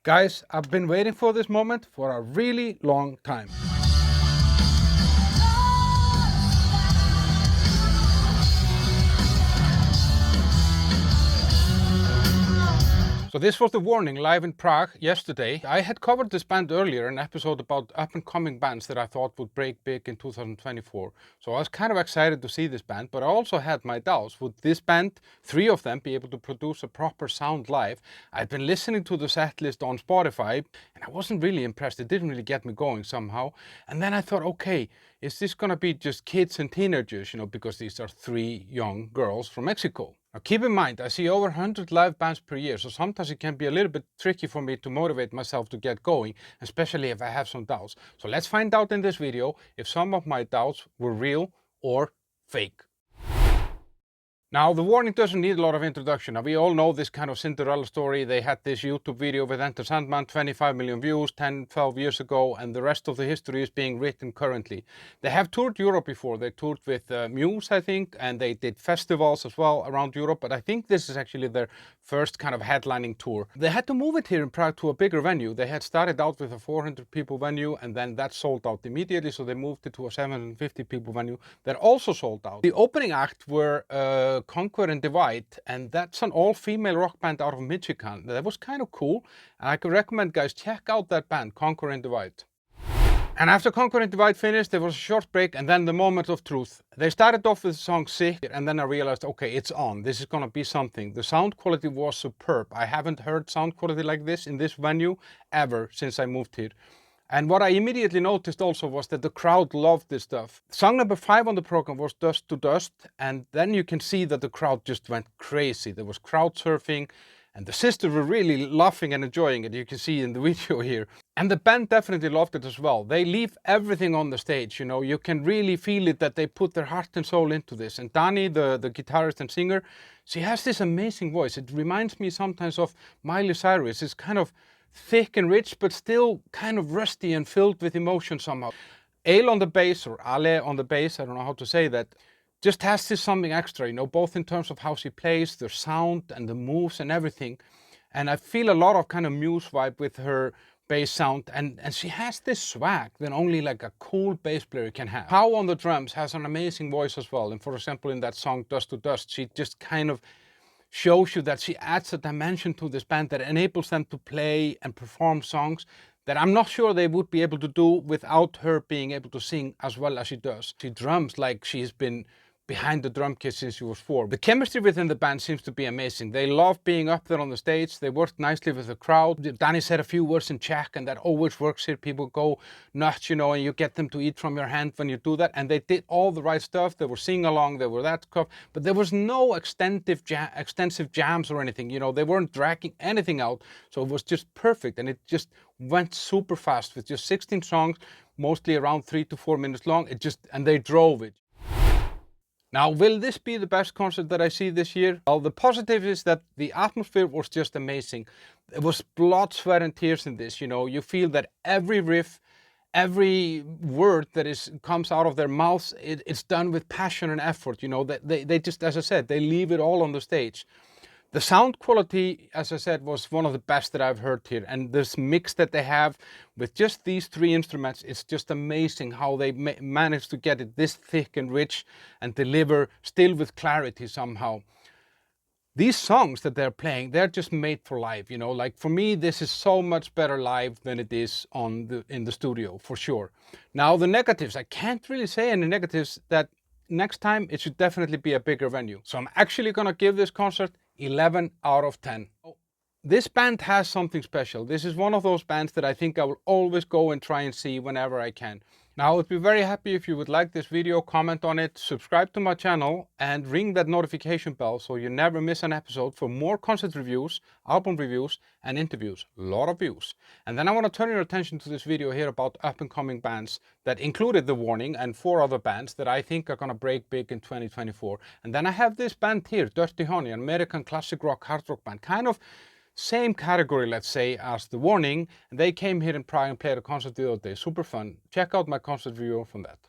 Guys, I've been waiting for this moment for a really long time. So this was The Warning live in Prague yesterday. I had covered this band earlier, an episode about up-and-coming bands that I thought would break big in 2024. So I was kind of excited to see this band, but I also had my doubts. Would this band, three of them, be able to produce a proper sound live? I'd been listening to the set list on Spotify, and I wasn't really impressed. It didn't really get me going somehow. And then I thought, okay, is this gonna be just kids and teenagers, because these are three young girls from Mexico? Now keep in mind, I see over 100 live bands per year, so sometimes it can be a little bit tricky for me to motivate myself to get going, especially if I have some doubts. So let's find out in this video if some of my doubts were real or fake. Now, The Warning doesn't need a lot of introduction. Now, we all know this kind of Cinderella story. They had this YouTube video with Enter Sandman, 25 million views 10, 12 years ago, and the rest of the history is being written currently. They have toured Europe before. They toured with Muse, I think, and they did festivals as well around Europe, but I think this is actually their first kind of headlining tour. They had to move it here in Prague to a bigger venue. They had started out with a 400 people venue, and then that sold out immediately, so they moved it to a 750 people venue that also sold out. The opening act were Conquer and Divide, and that's an all-female rock band out of Michigan. That was kind of cool, and I could recommend, guys, check out that band, Conquer and Divide. And after Conquer and Divide finished, there was a short break and then the moment of truth. They started off with the song Sick, and then I realized, okay, it's on. This is gonna be something. The sound quality was superb. I haven't heard sound quality like this in this venue ever since I moved here. And what I immediately noticed also was that the crowd loved this stuff. Song number 5 on the program was Dust to Dust, and then you can see that the crowd just went crazy. There was crowd surfing, and the sisters were really laughing and enjoying it. You can see in the video here. And the band definitely loved it as well. They leave everything on the stage, you can really feel it that they put their heart and soul into this. And Dani, the guitarist and singer, she has this amazing voice. It reminds me sometimes of Miley Cyrus. It's kind of thick and rich, but still kind of rusty and filled with emotion somehow. Ale on the bass, or Ale on the bass, I don't know how to say that, just has this something extra, both in terms of how she plays, the sound and the moves and everything. And I feel a lot of kind of Muse vibe with her bass sound, and she has this swag that only like a cool bass player can have. Pau on the drums has an amazing voice as well, and for example in that song Dust to Dust, she just kind of shows you that she adds a dimension to this band that enables them to play and perform songs that I'm not sure they would be able to do without her being able to sing as well as she does. She drums like she's been behind the drum kit since she was 4. The chemistry within the band seems to be amazing. They love being up there on the stage. They work nicely with the crowd. Dani said a few words in Czech, and that always works here. People go nuts, and you get them to eat from your hand when you do that. And they did all the right stuff. They were singing along, they were that stuff, but there was no extensive jams or anything. They weren't dragging anything out. So it was just perfect, and it just went super fast with just 16 songs, mostly around 3 to 4 minutes long. And they drove it. Now, will this be the best concert that I see this year? Well, the positive is that the atmosphere was just amazing. There was blood, sweat and tears in this, You feel that every riff, every word that comes out of their mouths, it's done with passion and effort, That they just, as I said, they leave it all on the stage. The sound quality, as I said, was one of the best that I've heard here. And this mix that they have with just these 3 instruments, it's just amazing how they managed to get it this thick and rich and deliver still with clarity somehow. These songs that they're playing, they're just made for live, Like for me, this is so much better live than it is in the studio, for sure. Now the negatives, I can't really say any negatives. That next time it should definitely be a bigger venue. So I'm actually gonna give this concert 11 out of 10. This band has something special. This is one of those bands that I think I will always go and try and see whenever I can. Now, I would be very happy if you would like this video, comment on it, subscribe to my channel, and ring that notification bell so you never miss an episode for more concert reviews, album reviews, and interviews. A lot of views. And then I want to turn your attention to this video here about up-and-coming bands that included The Warning and 4 other bands that I think are going to break big in 2024. And then I have this band here, Dirty Honey, an American classic rock, hard rock band, kind of same category, let's say, as The Warning. And they came here in Prague and played a concert the other day. Super fun. Check out my concert video from that.